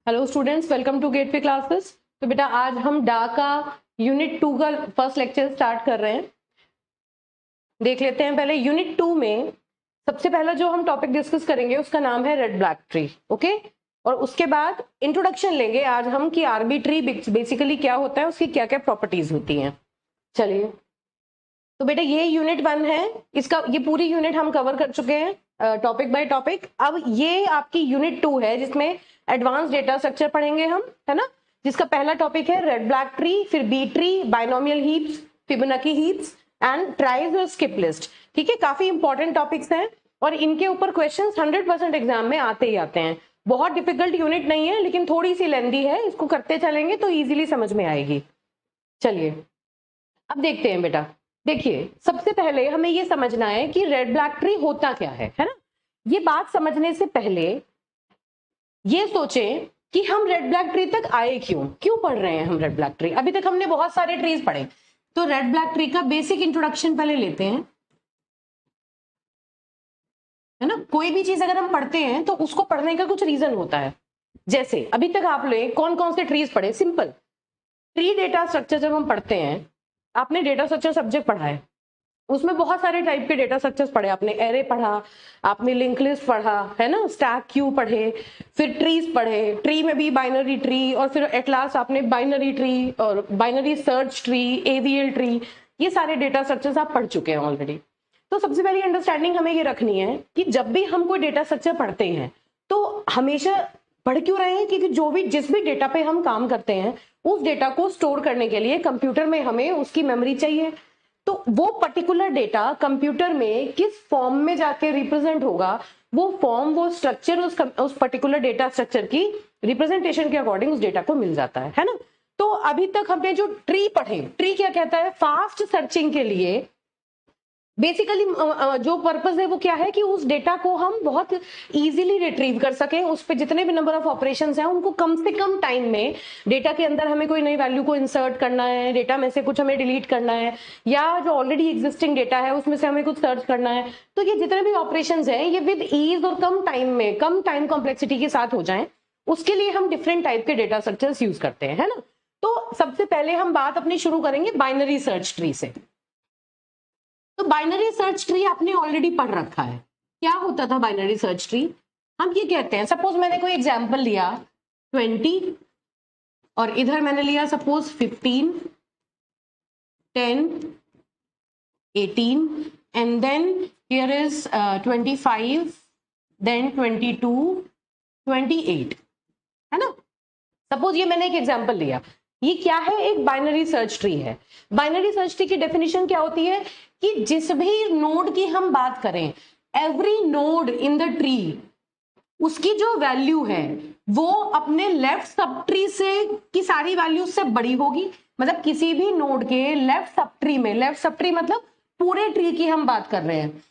Hello students, welcome to gateway classes. तो बेटा आज हम डा का यूनिट 2 का फर्स्ट लेक्चर स्टार्ट कर रहे हैं। देख लेते हैं पहले यूनिट 2 में सबसे पहला जो हम टॉपिक डिस्कस करेंगे उसका नाम है रेड ब्लैक ट्री। ओके, और उसके बाद इंट्रोडक्शन लेंगे आज हम कि आरबी ट्री बेसिकली क्या होता है, उसकी क्या क्या प्रॉपर्टीज होती हैं। चलिए, तो बेटा ये यूनिट 1 है, इसका ये पूरी यूनिट हम कवर कर चुके हैं टॉपिक बाय टॉपिक। अब ये आपकी यूनिट 2 है जिसमें एडवांस डेटा स्ट्रक्चर पढ़ेंगे हम, है ना, जिसका पहला टॉपिक है रेड ब्लैक ट्री, फिर B tree, binomial heaps, Fibonacci heaps and tries और स्किप लिस्ट। ठीक है, काफी इंपॉर्टेंट टॉपिक्स हैं और इनके ऊपर क्वेश्चंस 100% एग्जाम में आते ही आते हैं। बहुत डिफिकल्ट यूनिट नहीं है लेकिन थोड़ी सी लेंदी है, इसको करते चलेंगे तो इजीली समझ में आएगी। चलिए अब देखते हैं बेटा। देखिए, सबसे पहले हमें ये समझना है कि रेड ब्लैक ट्री होता क्या है ना। ये बात समझने से पहले ये सोचें कि हम रेड ब्लैक ट्री तक आए क्यों पढ़ रहे हैं हम रेड ब्लैक ट्री। अभी तक हमने बहुत सारे ट्रीज पढ़े, तो रेड ब्लैक ट्री का बेसिक इंट्रोडक्शन पहले लेते हैं, है ना। कोई भी चीज अगर हम पढ़ते हैं तो उसको पढ़ने का कुछ रीजन होता है। जैसे अभी तक आप लोग कौन कौन से ट्रीज पढ़े, सिंपल ट्री डेटा स्ट्रक्चर जब हम पढ़ते हैं, आपने डेटा स्ट्रक्चर सब्जेक्ट पढ़ा है, उसमें बहुत सारे टाइप के डेटा स्ट्रक्चर्स पढ़े, आपने एरे पढ़ा, आपने लिंक लिस्ट पढ़ा, है ना, स्टैक क्यू पढ़े, फिर ट्रीज पढ़े, ट्री में भी बाइनरी ट्री, और फिर एट लास्ट आपने बाइनरी ट्री और binary search tree, AVL tree, ये सारे डेटा स्ट्रक्चर्स आप पढ़ चुके हैं ऑलरेडी। तो सबसे पहली अंडरस्टैंडिंग हमें ये रखनी है कि जब भी हम कोई डेटा स्ट्रक्चर पढ़ते हैं तो हमेशा पढ़ क्यों रहे हैं, क्योंकि जिस भी डेटा पे हम काम करते हैं उस डेटा को स्टोर करने के लिए कंप्यूटर में हमें उसकी मेमोरी चाहिए। तो वो पर्टिकुलर डेटा कंप्यूटर में किस फॉर्म में जाके रिप्रेजेंट होगा, वो फॉर्म, वो स्ट्रक्चर उस पर्टिकुलर डेटा स्ट्रक्चर की रिप्रेजेंटेशन के अकॉर्डिंग उस डेटा को मिल जाता है ना। तो अभी तक हमने जो ट्री पढ़े, ट्री क्या कहता है, फास्ट सर्चिंग के लिए बेसिकली जो पर्पस है वो क्या है कि उस डेटा को हम बहुत इजीली रिट्रीव कर सकें, उस पे जितने भी नंबर ऑफ ऑपरेशंस हैं उनको कम से कम टाइम में, डेटा के अंदर हमें कोई नई वैल्यू को इंसर्ट करना है, डेटा में से कुछ हमें डिलीट करना है, या जो ऑलरेडी एग्जिस्टिंग डेटा है उसमें से हमें कुछ सर्च करना है, तो ये जितने भी ऑपरेशंस हैं ये विद ईज और कम टाइम में, कम टाइम कॉम्प्लेक्सिटी के साथ हो जाए, उसके लिए हम डिफरेंट टाइप के डेटा स्ट्रक्चर्स यूज करते हैं, है ना। तो सबसे पहले हम बात अपनी शुरू करेंगे बाइनरी सर्च ट्री से। तो बाइनरी सर्च ट्री आपने ऑलरेडी पढ़ रखा है। क्या होता था बाइनरी सर्च ट्री, हम ये कहते हैं, सपोज मैंने कोई एग्जांपल लिया 20 और इधर मैंने लिया suppose 15, 10, 18 and then here is 25, then 22, 28, है ना। सपोज ये मैंने एक एग्जांपल लिया, ये क्या है, एक बाइनरी सर्च ट्री है। बाइनरी सर्च ट्री की डेफिनेशन क्या होती है कि जिस भी नोड की हम बात करें, every node in the tree, उसकी जो वैल्यू है वो अपने लेफ्ट सब ट्री से की सारी वैल्यू से बड़ी होगी। मतलब किसी भी नोड के लेफ्ट सब ट्री में, लेफ्ट सब ट्री मतलब पूरे ट्री की हम बात कर रहे हैं,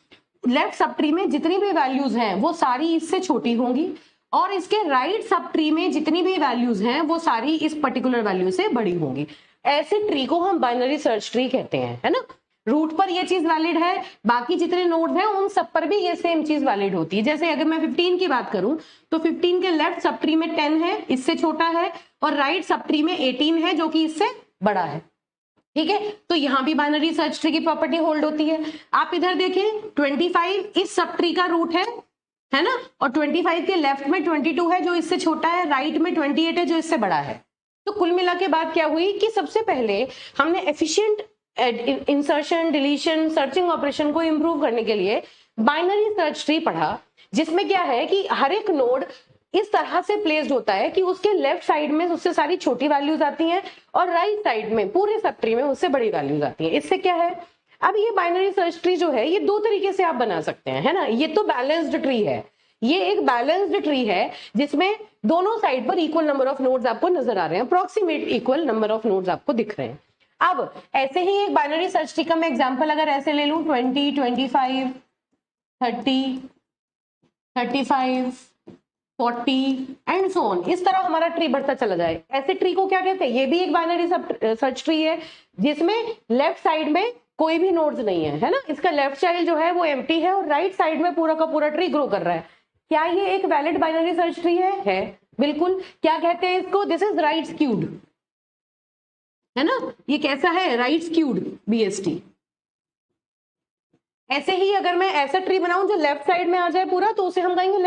लेफ्ट सब ट्री में जितनी भी वैल्यूज हैं वो सारी इससे छोटी होंगी, और इसके राइट सब ट्री में जितनी भी वैल्यूज हैं वो सारी इस पर्टिकुलर वैल्यू से बड़ी होंगी। ऐसे ट्री को हम बाइनरी सर्च ट्री कहते हैं, है ना। रूट पर ये चीज वैलिड है, बाकी जितने नोड हैं उन सब पर भी ये सेम चीज वैलिड होती है। जैसे अगर मैं 15 की बात करूं तो 15 के लेफ्ट सब ट्री में 10 है, इससे छोटा है, और राइट सब ट्री में 18 है जो कि इससे बड़ा है। ठीक है, तो यहां भी बाइनरी सर्च ट्री की प्रॉपर्टी होल्ड होती है। आप इधर देखें 25 इस सब ट्री का रूट है ना, और 25 के लेफ्ट में 22 है जो इससे छोटा है, राइट में 28 है जो इससे बड़ा है। तो कुल मिला के बात क्या हुई कि सबसे पहले हमने efficient insertion, deletion, searching operation को इंप्रूव करने के लिए बाइनरी सर्च ट्री पढ़ा, जिसमें क्या है कि हर एक नोड इस तरह से प्लेस्ड होता है कि उसके लेफ्ट साइड में उससे सारी छोटी वैल्यूज आती हैं और राइट साइड में पूरे सब ट्री में उससे बड़ी वैल्यूज आती हैं। इससे क्या है, अब ये बाइनरी सर्च ट्री जो है ये दो तरीके से आप बना सकते हैं, है ना। ये तो बैलेंस्ड ट्री है, ये एक बैलेंस्ड ट्री है जिसमें दोनों साइड पर इक्वल नंबर ऑफ नोड्स आपको नजर आ रहे हैं, approximate equal number of nodes आपको दिख रहे हैं। अब ऐसे ही एक बाइनरी सर्च ट्री का मैं एग्जांपल अगर ऐसे ले लूं 20, 25, 30, 35, 40 एंड सो ऑन, इस तरह हमारा ट्री बढ़ता चला जाए, ऐसे ट्री को क्या कहते हैं, ये भी एक बाइनरी सर्च ट्री है जिसमें लेफ्ट साइड में कोई भी नोड्स नहीं है ना। इसका लेफ्ट चाइल्ड जो है वो एम्प्टी है और राइट साइड में पूरा का पूरा ट्री ग्रो कर रहा है। क्या ये एक वैलिड बाइनरी सर्च ट्री है? बिल्कुल, क्या कहते हैं इसको, दिस इज राइट स्क्यूड, है ना, ये कैसा है, राइट स्क्यूड बीएसटी। ऐसे ही अगर मैं ऐसा ट्री बनाऊं जो लेफ्ट साइड में आ जाए पूरा, तो उसे हम कहेंगे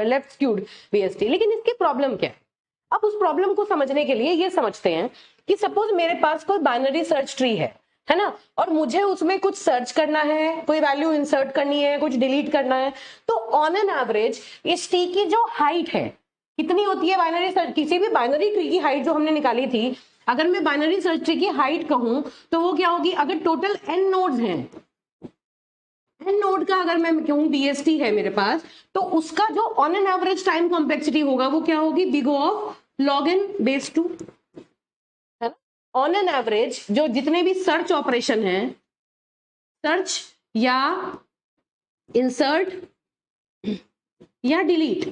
लेफ्ट स्क्यूड बीएसटी। लेकिन इसकी प्रॉब्लम क्या है, अब उस प्रॉब्लम को समझने के लिए ये समझते हैं कि सपोज मेरे पास कोई बाइनरी सर्च ट्री है ना, और मुझे उसमें कुछ सर्च करना है, कोई वैल्यू इंसर्ट करनी है, कुछ डिलीट करना है, तो ऑन एन एवरेज इस ट्री की जो हाइट है कितनी होती है, बाइनरी सर्च, किसी भी बाइनरी ट्री की हाइट जो हमने निकाली थी, अगर मैं बाइनरी सर्च ट्री की हाइट कहूं तो वो क्या होगी, अगर टोटल n नोड्स हैं, n नोड का अगर मैं कहूं बीएसटी है मेरे पास, तो उसका जो on an average time complexity होगा वो क्या होगी, big of log n base 2, है ना। ऑन एन एवरेज जो जितने भी सर्च ऑपरेशन है, सर्च या इंसर्ट या डिलीट,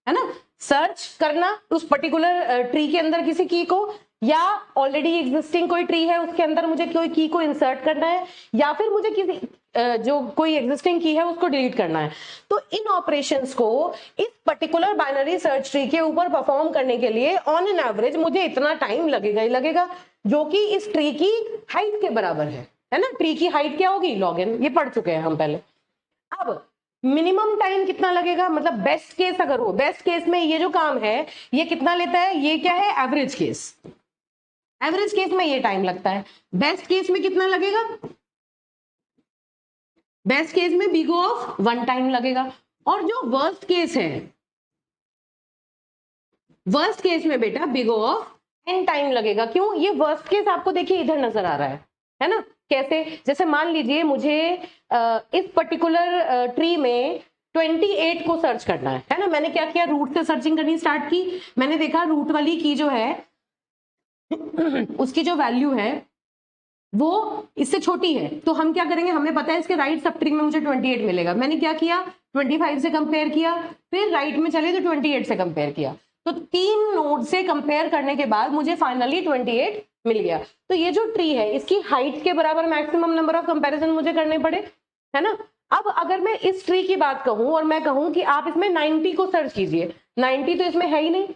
है ना, सर्च करना उस पर्टिकुलर ट्री के अंदर किसी की को, या ऑलरेडी एग्जिस्टिंग कोई ट्री है उसके अंदर मुझे कोई की को इंसर्ट करना है, या फिर मुझे किसी जो कोई एग्जिस्टिंग की है उसको डिलीट करना है। तो इन ऑपरेशंस को इस पर्टिकुलर बाइनरी सर्च ट्री के ऊपर परफॉर्म करने के लिए ऑन एन एवरेज मुझे इतना टाइम लगेगा ही लगेगा, जो कि इस ट्री की हाइट के बराबर है ना। ट्री की हाइट क्या होगी, log n, ये पढ़ चुके हैं हम पहले। अब मिनिमम टाइम कितना लगेगा, मतलब बेस्ट केस अगर हो, बेस्ट केस में ये जो काम है ये कितना लेता है, ये क्या है, एवरेज केस, एवरेज केस में ये टाइम लगता है, बेस्ट केस में कितना लगेगा, बेस्ट केस में बिग ऑफ 1 टाइम लगेगा। और जो वर्स्ट केस है, वर्स्ट केस में बेटा बिग ऑफ n टाइम लगेगा। क्यों, ये वर्स्ट केस आपको देखिए इधर नजर आ रहा है ना, कैसे, जैसे मान लीजिए मुझे इस पर्टिकुलर ट्री में 28 को सर्च करना है ना, मैंने क्या किया, रूट से सर्चिंग करनी स्टार्ट की, मैंने देखा रूट वाली की जो है उसकी जो वैल्यू है वो इससे छोटी है, तो हम क्या करेंगे, हमें पता है इसके राइट सब ट्री में मुझे 28 मिलेगा, मैंने क्या किया, 25 से कंपेयर किया, फिर राइट में चले तो 28 से कंपेयर किया, तो 3 नोड से कंपेयर करने के बाद मुझे फाइनली 28 मिल गया। तो ये जो ट्री है इसकी हाइट के बराबर मैक्सिमम नंबर ऑफ कंपैरिजन मुझे करने पड़े, है ना। अब अगर मैं इस ट्री की बात कहूं और मैं कहूं कि आप इसमें 90 को सर्च कीजिए, 90 तो इसमें है ही नहीं,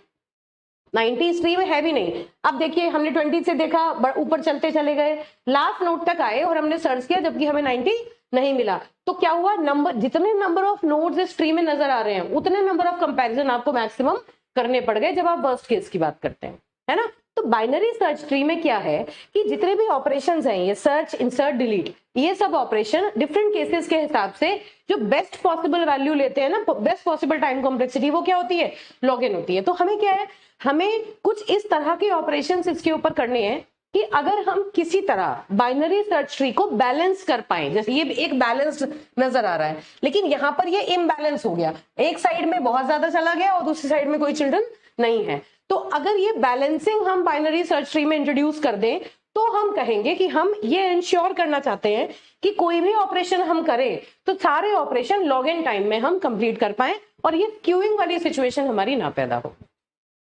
90 इस ट्री में है भी नहीं। अब देखिए हमने 20 से देखा, ऊपर चलते चले गए, लास्ट नोड तक आए और हमने सर्च किया, जबकि हमें 90 नहीं मिला। तो क्या हुआ, नंबर, जितने नंबर ऑफ नोड्स इस ट्री में नजर आ रहे हैं उतने नंबर ऑफ कंपैरिजन आपको मैक्सिमम करने पड़ गए जब आप वर्स्ट केस की बात करते हैं, है ना। तो बाइनरी सर्च ट्री में क्या है कि जितने भी ऑपरेशंस हैं, ये सर्च, इंसर्ट, डिलीट, ये सब ऑपरेशन डिफरेंट केसेस के हिसाब से जो बेस्ट पॉसिबल वैल्यू लेते हैं ना, बेस्ट पॉसिबल टाइम कॉम्प्लेक्सिटी, वो क्या होती है, log n होती है। तो हमें क्या है, हमें कुछ इस तरह के ऑपरेशंस इसके ऊपर करने हैं कि अगर हम किसी तरह बाइनरी सर्च ट्री को बैलेंस कर पाए, जैसे ये एक बैलेंस नजर आ रहा है, लेकिन यहाँ पर ये इम्बैलेंस हो गया, एक साइड में बहुत ज्यादा चला गया और दूसरी साइड में कोई चिल्ड्रन नहीं है। तो अगर ये बैलेंसिंग हम बाइनरी सर्च ट्री में इंट्रोड्यूस कर दें, तो हम कहेंगे कि हम ये इंश्योर करना चाहते हैं कि कोई भी ऑपरेशन हम करें तो सारे ऑपरेशन log n टाइम में हम कंप्लीट कर पाए और ये क्यूइंग वाली सिचुएशन हमारी ना पैदा हो।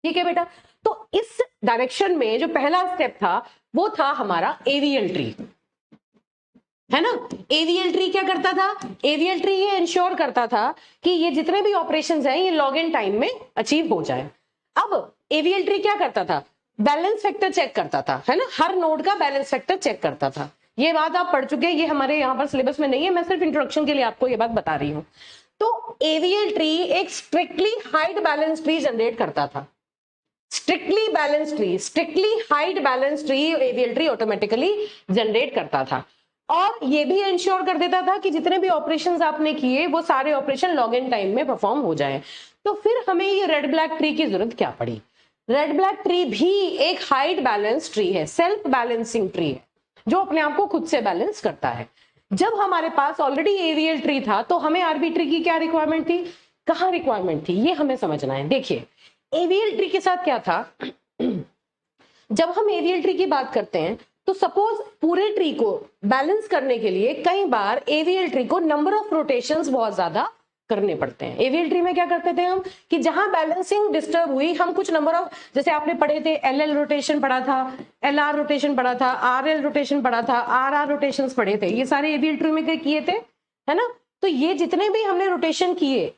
ठीक है बेटा, तो इस डायरेक्शन में जो पहला स्टेप था वो था हमारा एवीएल ट्री, है ना। एवीएल ट्री क्या करता था, एवीएल ट्री ये इंश्योर करता था कि ये जितने भी ऑपरेशंस हैं ये log n टाइम में अचीव हो जाए। अब एवीएल ट्री क्या करता था, बैलेंस फैक्टर चेक करता था, है ना, हर नोड का बैलेंस फैक्टर चेक करता था। ये बात आप पढ़ चुके हैं, ये हमारे यहाँ पर सिलेबस में नहीं है, मैं सिर्फ इंट्रोडक्शन के लिए आपको ये बात बता रही हूँ। तो एवीएल ट्री एक strictly height balance tree generate करता था, strictly balance tree, strictly height balance tree AVL tree automatically generate करता था, और ये भी इंश्योर कर देता था कि जितने भी ऑपरेशंस आपने किए वो सारे ऑपरेशन log n टाइम में परफॉर्म हो जाएं। तो फिर हमें ये रेड ब्लैक ट्री की जरूरत क्या पड़ी, रेड ब्लैक ट्री भी एक हाइट बैलेंस ट्री है, सेल्फ बैलेंसिंग ट्री है, जो अपने आप को खुद से बैलेंस करता है। जब हमारे पास ऑलरेडी एवीएल ट्री था तो हमें आरबी ट्री की क्या रिक्वायरमेंट थी, कहाँ रिक्वायरमेंट थी, ये हमें समझना है। देखिए एवीएल ट्री के साथ क्या था, जब हम एवीएल ट्री की बात करते हैं तो सपोज पूरे ट्री को बैलेंस करने के लिए कई बार एवीएल ट्री को नंबर ऑफ रोटेशंस बहुत ज्यादा करने पड़ते हैं। एवीएल ट्री में क्या करते थे हम कि जहां बैलेंसिंग डिस्टर्ब हुई, हम कुछ नंबर ऑफ, जैसे आपने पढ़े थे एलएल रोटेशन पढ़ा था, एलआर रोटेशन पढ़ा था, आरएल रोटेशन पढ़ा था, आरआर रोटेशंस पढ़े थे, ये सारे एवीएल ट्री में किए थे, है ना। तो ये जितने भी हमने रोटेशन किए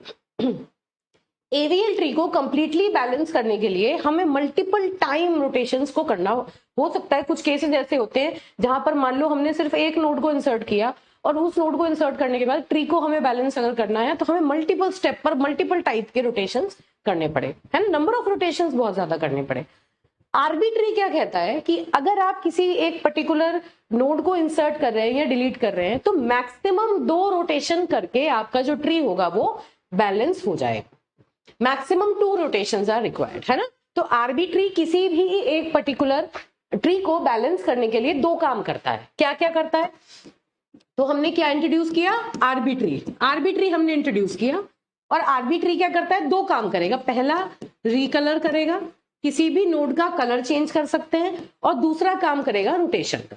एवीएल ट्री को कंप्लीटली बैलेंस करने के लिए हमें मल्टीपल टाइम रोटेशंस को करना हो सकता है। कुछ केसेस ऐसे होते हैं जहां पर मान लो हमने सिर्फ एक नोड को इंसर्ट किया और उस नोड को इंसर्ट करने के बाद ट्री को हमें बैलेंस अगर करना है तो हमें मल्टीपल स्टेप पर मल्टीपल टाइप के रोटेशंस करने पड़े, है ना, नंबर ऑफ रोटेशंस बहुत ज्यादा करने पड़े। आर्बिट्री क्या कहता है कि अगर आप किसी एक पर्टिकुलर नोड को इंसर्ट कर रहे हैं या डिलीट कर रहे हैं तो मैक्सिमम 2 रोटेशन करके आपका जो ट्री होगा वो बैलेंस हो जाएगा। मैक्सिमम 2 रोटेशंस आर रिक्वायर्ड, है ना। तो आर्बिट्री किसी भी एक पर्टिकुलर ट्री को बैलेंस करने के लिए 2 काम करता है। क्या क्या करता है? तो हमने क्या इंट्रोड्यूस किया? आर्बिट्री हमने इंट्रोड्यूस किया और आर्बिट्री क्या करता है? 2 काम करेगा। पहला, रिकलर करेगा, किसी भी नोड का कलर चेंज कर सकते हैं, और दूसरा काम करेगा रोटेशन का।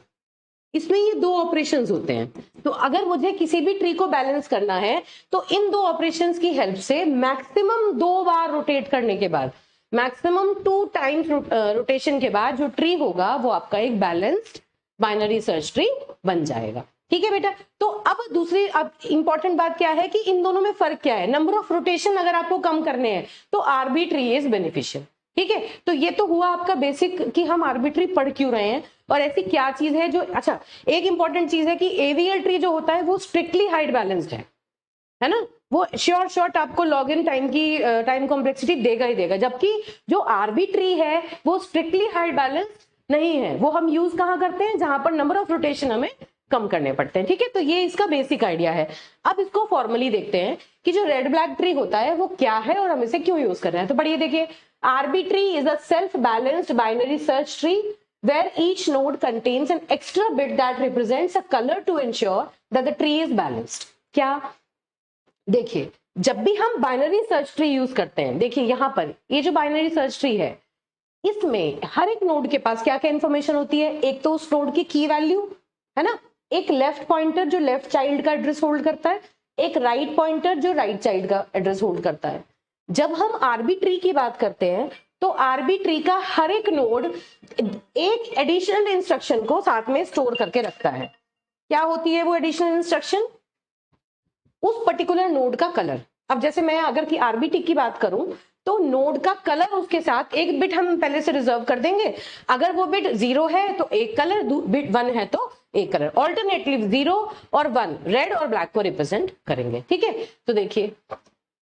इसमें ये 2 ऑपरेशंस होते हैं। तो अगर मुझे किसी भी ट्री को बैलेंस करना है तो इन 2 ऑपरेशंस की हेल्प से मैक्सिमम 2 बार रोटेट करने के बाद, मैक्सिमम 2 टाइम्स रोटेशन के बाद जो ट्री होगा वो आपका एक बैलेंस्ड बाइनरी सर्च ट्री बन जाएगा। ठीक है बेटा। तो अब दूसरी इंपॉर्टेंट बात क्या है कि इन दोनों में फर्क क्या है? नंबर ऑफ रोटेशन अगर आपको कम करने हैं तो आर्बिट्री इज बेनिफिशियल। ठीक है, तो ये तो हुआ आपका बेसिक कि हम आर्बिट्री पढ़ क्यों रहे हैं और ऐसी क्या चीज है जो, अच्छा एक इंपॉर्टेंट चीज है कि एवीएल ट्री जो होता है वो स्ट्रिक्टली हाइट बैलेंस्ड है ना। वो श्योर शॉर्ट आपको लॉग इन टाइम की टाइम कॉम्प्लेक्सिटी देगा ही देगा, जबकि जो आर्बिट्री है वो स्ट्रिक्टली हाइट बैलेंस्ड नहीं है। वो हम यूज कहाँ करते हैं? जहां पर नंबर ऑफ रोटेशन हमें कम करने पड़ते हैं। ठीक है, तो ये इसका बेसिक आइडिया है। अब इसको फॉर्मली देखते हैं कि जो रेड ब्लैक ट्री होता है वो क्या है और हम इसे क्यों यूज कर रहे हैं। तो पढ़िए, देखिए, arbitrary is a self balanced binary search tree where each node contains an extra bit that represents a color to ensure that the tree is balanced। क्या? देखिए, जब भी हम बाइनरी सर्च ट्री यूज करते हैं, देखिए यहां पर ये जो बाइनरी सर्च ट्री है इसमें हर एक नोड के पास क्या क्या इंफॉर्मेशन होती है? एक तो उस नोड की की वैल्यू, है ना, एक लेफ्ट पॉइंटर जो लेफ्ट चाइल्ड का एड्रेस होल्ड करता है, एक राइट पॉइंटर जो राइट चाइल्ड का एड्रेस होल्ड करता है। जब हम आर्बिट्री की बात करते हैं तो आर्बिट्री का हर एक नोड एक एडिशनल इंस्ट्रक्शन को साथ में स्टोर करके रखता है। क्या होती है वो एडिशनल इंस्ट्रक्शन? उस पर्टिकुलर नोड का कलर। अब जैसे मैं अगर की आर्बिट्री की बात करूं तो नोड का कलर उसके साथ एक बिट हम पहले से रिजर्व कर देंगे। अगर वो बिट 0 है तो एक कलर, बिट 1 है तो एक कलर, ऑल्टरनेटली 0 और 1 रेड और ब्लैक को रिप्रेजेंट करेंगे। ठीक है, तो देखिए,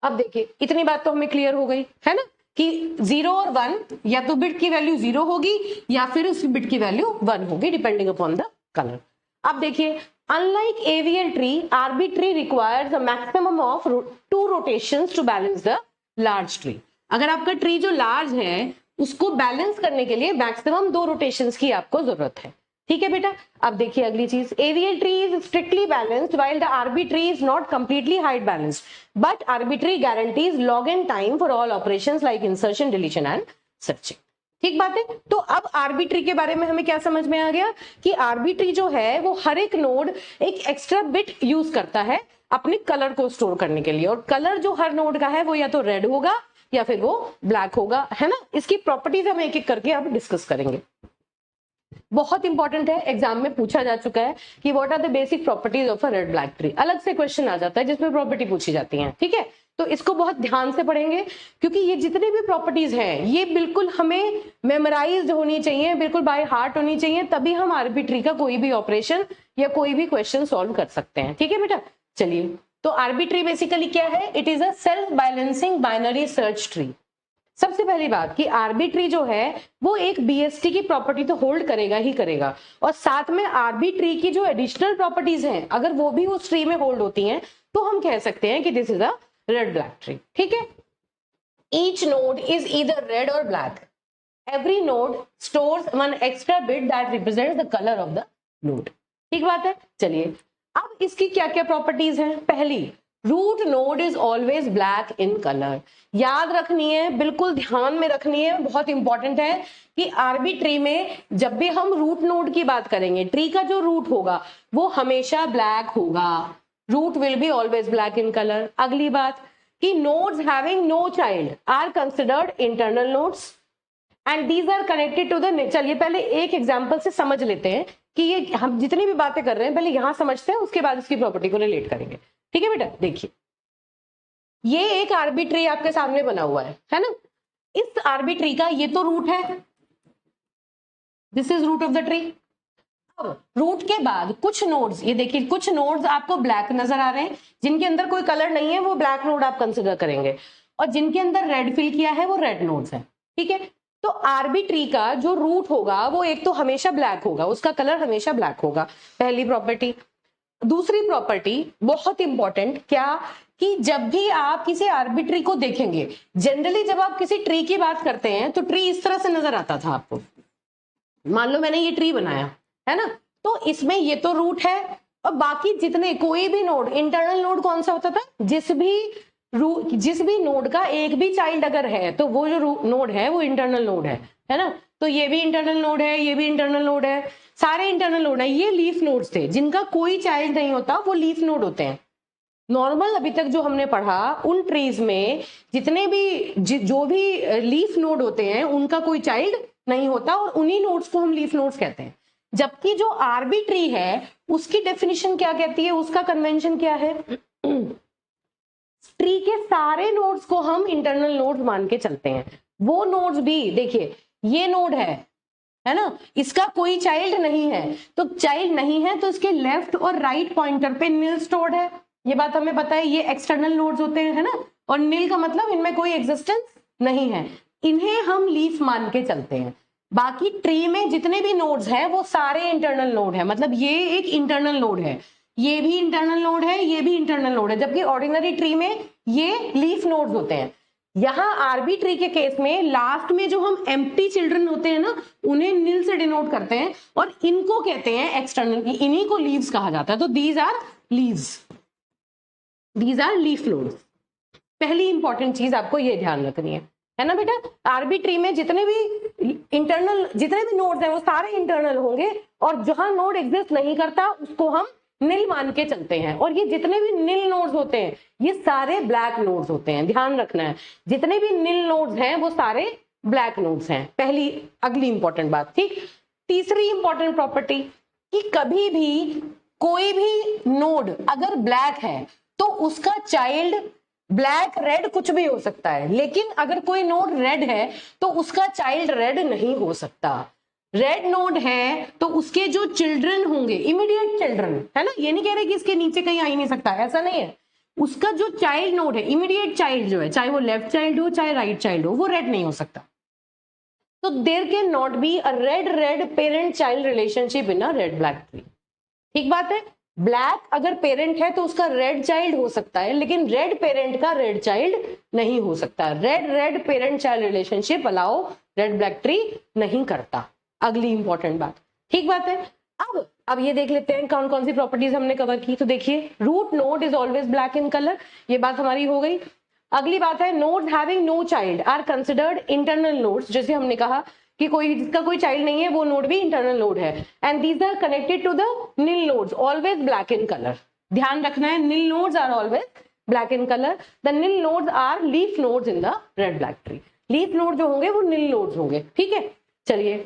अब देखिए इतनी बात तो हमें क्लियर हो गई है ना कि 0 और 1 या तो बिट की वैल्यू 0 होगी या फिर उस बिट की वैल्यू 1 होगी डिपेंडिंग अपॉन द कलर। अब देखिए, unlike AVL tree, RB tree requires a maximum of 2 rotations to balance the large tree. अगर आपका ट्री जो लार्ज है उसको बैलेंस करने के लिए मैक्सिमम 2 रोटेशंस की आपको जरूरत है। ठीक है बेटा। अब देखिए अगली चीज, AVL tree is strictly balanced while the arbitrary is not completely height balanced, but arbitrary guarantees log in time for all operations like insertion, deletion and searching. ठीक बात है। तो अब आर्बिट्री के बारे में हमें क्या समझ में आ गया कि आर्बिट्री जो है वो हर एक नोड एक एक्स्ट्रा बिट यूज करता है अपने कलर को स्टोर करने के लिए, और कलर जो हर नोड का है वो या तो रेड होगा या फिर वो ब्लैक होगा, है ना। इसकी प्रॉपर्टीज हम एक एक करके अब डिस्कस करेंगे। बहुत इंपॉर्टेंट है, एग्जाम में पूछा जा चुका है कि what are the basic properties of a red black tree. अलग से क्वेश्चन आ जाता है जिसमें प्रॉपर्टी पूछी जाती है। ठीक है, तो इसको बहुत ध्यान से पढ़ेंगे क्योंकि ये जितनी भी प्रॉपर्टीज हैं ये बिल्कुल हमें मेमोराइज्ड होनी चाहिए, बिल्कुल बाय हार्ट होनी चाहिए, तभी हम आर्बिट्री का कोई भी ऑपरेशन या कोई भी क्वेश्चन सॉल्व कर सकते हैं। ठीक है बेटा, चलिए। तो आर्बिट्री बेसिकली क्या है? It is a self balancing binary search tree. सबसे पहली बात कि आर्बिट्री जो है वो एक बीएसटी की प्रॉपर्टी तो होल्ड करेगा ही करेगा, और साथ में आर्बिट्री की जो एडिशनल प्रॉपर्टीज हैं अगर वो भी उस ट्री में होल्ड होती हैं तो हम कह सकते हैं कि this is a red black tree. ठीक है, each node is either red or black. Every node stores one extra bit that represents the colour of the node. ठीक बात है। चलिए, अब इसकी क्या क्या प्रॉपर्टीज हैं? पहली, root node is always black in colour. याद रखनी है, बिल्कुल ध्यान में रखनी है, बहुत इंपॉर्टेंट है कि आर्बिट्री में जब भी हम रूट नोड की बात करेंगे, ट्री का जो रूट होगा वो हमेशा ब्लैक होगा। Root will be always black in colour. अगली बात कि nodes having no child are considered internal nodes and these are connected to the. चलिए पहले एक एग्जांपल से समझ लेते हैं कि ये हम जितनी भी बातें कर रहे हैं पहले यहां समझते हैं, उसके बाद इसकी प्रॉपर्टी को रिलेट करेंगे। ठीक है बेटा, देखिए ये एक आर्बिट्री आपके सामने बना हुआ है ना। इस आर्बिट्री का ये तो रूट है, this is root of the tree. अब रूट के बाद कुछ नोड्स, ये देखिए कुछ नोड्स आपको ब्लैक नजर आ रहे हैं, जिनके अंदर कोई कलर नहीं है वो ब्लैक नोड आप कंसिडर करेंगे, और जिनके अंदर रेड फिल किया है वो रेड नोड्स हैं, ठीक है। तो आरबी ट्री का जो रूट होगा वो एक तो हमेशा ब्लैक होगा, उसका कलर हमेशा ब्लैक होगा, पहली प्रॉपर्टी। दूसरी प्रॉपर्टी बहुत इंपॉर्टेंट, क्या कि जब भी आप किसी आर्बिट्री को देखेंगे, जनरली जब आप किसी ट्री की बात करते हैं तो ट्री इस तरह से नजर आता था आपको। मान लो मैंने ये ट्री बनाया है ना, तो इसमें ये तो रूट है, और बाकी जितने कोई भी नोड, इंटरनल नोड कौन सा होता था, जिस भी नोड का एक भी चाइल्ड अगर है तो वो जो नोड है वो इंटरनल नोड है ना। तो ये भी इंटरनल नोड है, ये भी इंटरनल नोड है, सारे इंटरनल नोड है। ये लीफ नोड्स थे, जिनका कोई चाइल्ड नहीं होता वो लीफ नोड होते हैं। नॉर्मल अभी तक जो हमने पढ़ा उन ट्रीज में जितने भी जो भी लीफ नोड होते हैं उनका कोई चाइल्ड नहीं होता, और उन्हीं नोड्स को हम लीफ नोड्स कहते हैं। जबकि जो आरबी ट्री है उसकी डेफिनेशन क्या कहती है, उसका कन्वेंशन क्या है, ट्री के सारे नोड्स को हम इंटरनल नोड्स मान के चलते हैं। वो नोड्स भी देखिए, ये नोड है ना, इसका कोई चाइल्ड नहीं है, तो चाइल्ड नहीं है तो इसके लेफ्ट और राइट पॉइंटर पे निल स्टोर्ड है, ये बात हमें पता है। ये एक्सटर्नल नोड्स होते हैं, है ना, और निल का मतलब इनमें कोई एग्जिस्टेंस नहीं है, इन्हें हम लीफ मान के चलते हैं। बाकी ट्री में जितने भी नोड्स हैं वो सारे इंटरनल नोड है, मतलब ये एक इंटरनल नोड है, ये भी इंटरनल नोड है, ये भी इंटरनल नोड है, जबकि ऑर्डिनरी ट्री में ये लीफ नोड्स होते हैं। यहाँ आरबी ट्री के केस में लास्ट में जो हम एम्प्टी चिल्ड्रन होते हैं ना, उन्हें नील से डिनोट करते हैं, और इनको कहते हैं एक्सटर्नल, इन्हीं को लीव्स कहा जाता है। तो these are leaves, these are leaf nodes. पहली इंपॉर्टेंट चीज आपको ये ध्यान रखनी है ना बेटा। आरबी ट्री में जितने भी नोड्स हैं वो सारे इंटरनल होंगे, और जहां नोड एग्जिस्ट नहीं करता उसको हम निल मान के चलते हैं। और ये जितने भी निल नोड्स होते हैं ये सारे ब्लैक नोड्स होते हैं, ध्यान रखना है, जितने भी निल नोड्स हैं वो सारे ब्लैक नोड्स हैं। पहली अगली इंपॉर्टेंट बात, ठीक। तीसरी इंपॉर्टेंट प्रॉपर्टी कि कभी भी कोई भी नोड अगर ब्लैक है तो उसका चाइल्ड ब्लैक रेड कुछ भी हो सकता है, लेकिन अगर कोई नोड रेड है तो उसका चाइल्ड रेड नहीं हो सकता। रेड नोड है तो उसके जो चिल्ड्रन होंगे, इमीडिएट चिल्ड्रन, है ना, ये नहीं कह रहे कि इसके नीचे कहीं आ ही नहीं सकता, ऐसा नहीं है। उसका जो चाइल्ड नोड है, इमीडिएट चाइल्ड जो है, चाहे वो लेफ्ट चाइल्ड हो चाहे राइट चाइल्ड हो, वो रेड नहीं हो सकता। तो there can not be a red red parent child relationship in a red black tree. ठीक बात है। ब्लैक अगर पेरेंट है तो उसका रेड चाइल्ड हो सकता है, लेकिन रेड पेरेंट का रेड चाइल्ड नहीं हो सकता। Red red parent child relationship allow red black tree नहीं करता। अगली इंपॉर्टेंट बात, ठीक बात है। अब ये देख लेते हैं कौन कौन सी प्रॉपर्टीज हमने कवर की। तो देखिए, root node is always black in colour, ये बात हमारी हो गई। अगली बात है, nodes having no child are considered internal nodes. जैसे हमने कहा कि जिसका कोई चाइल्ड नहीं है वो नोड भी इंटरनल नोड है, and these are connected to the nil nodes, always black in colour. ध्यान रखना है, nil nodes are always black in colour. The nil nodes are leaf nodes in the red black tree. Leaf node जो होंगे वो निल nodes होंगे, ठीक है। चलिए,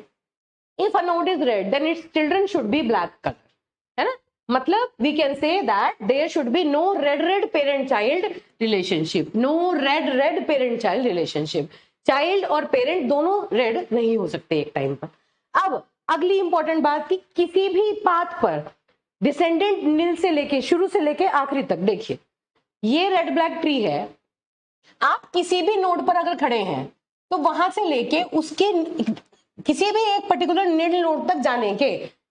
if a node is red then its children should be black color, है ना, मतलब we can say that there should be no red red parent child relationship, no red red parent child relationship, child और parent दोनों red नहीं हो सकते एक time पर। अब अगली इंपॉर्टेंट बात कि किसी भी पाथ पर डिसेंडेंट निल से लेके शुरू से लेके आखिरी तक, देखिए ये रेड ब्लैक ट्री है, आप किसी भी नोड पर अगर खड़े हैं तो वहां से लेके उसके किसी भी एक पर्टिकुलर निल नोड तक जाने के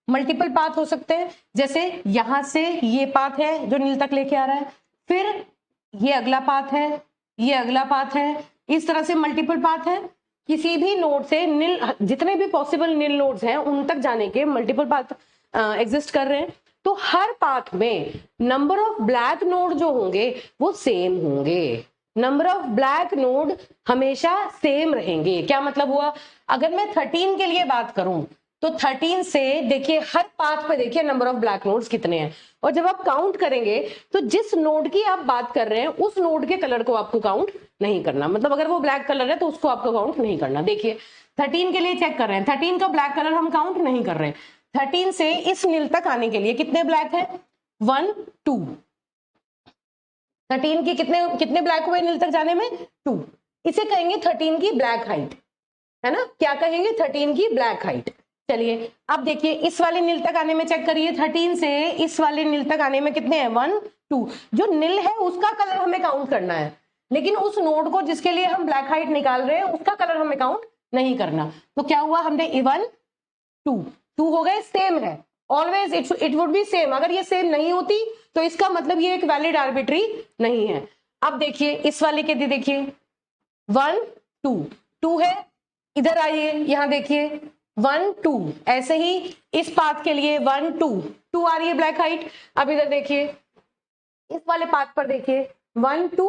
मल्टीपल पाथ हो सकते हैं। जैसे यहां से ये पाथ है जो नील तक लेके आ रहा है, फिर ये अगला पाथ है, ये अगला पाथ है, इस तरह से मल्टीपल पाथ है। किसी भी नोड से निल, जितने भी पॉसिबल निल नोड्स हैं उन तक जाने के मल्टीपल पाथ एग्जिस्ट कर रहे हैं। तो हर पाथ में नंबर ऑफ ब्लैक नोड जो होंगे वो सेम होंगे, नंबर ऑफ ब्लैक नोड हमेशा सेम रहेंगे। क्या मतलब हुआ, अगर मैं 13 के लिए बात करूं तो 13 से देखिए हर पाथ पे देखिए नंबर ऑफ ब्लैक नोड्स कितने हैं, और जब आप काउंट करेंगे तो जिस नोड की आप बात कर रहे हैं उस नोड के कलर को आपको काउंट नहीं करना, मतलब अगर वो ब्लैक कलर है तो उसको आपको काउंट नहीं करना। देखिए 13 के लिए चेक कर रहे हैं, 13 का ब्लैक कलर हम काउंट नहीं कर रहे हैं। 13 से इस नील तक आने के लिए कितने ब्लैक है, 1 2, 13 की कितने कितने ब्लैक हुए नील तक जाने में? 2। इसे कहेंगे 13 की ब्लैक हाइट, है ना? क्या कहेंगे? 13 की ब्लैक हाइट। चलिए अब देखिए इस वाले नील तक आने में चेक करिए, 13 से इस वाले नील तक आने में कितने हैं? 1 2। जो नील है उसका कलर हमें काउंट करना है, लेकिन उस नोड को जिसके लिए हम ब्लैक हाइट निकाल रहे हैं उसका कलर हमें काउंट नहीं करना। तो क्या हुआ? हमने 1 2 हो गए, सेम है, always it would be same. अगर ये सेम नहीं होती तो इसका मतलब ये एक वैलिड आर्बिट्री नहीं है। अब देखिए इस वाले के देखिए 1 2 है, इधर आइए यहां देखिए 1 2, ऐसे ही इस पाथ के लिए 1 2 आ रही है ब्लैक हाइट। अब इधर देखिए इस वाले पाथ पर देखिए 1 2,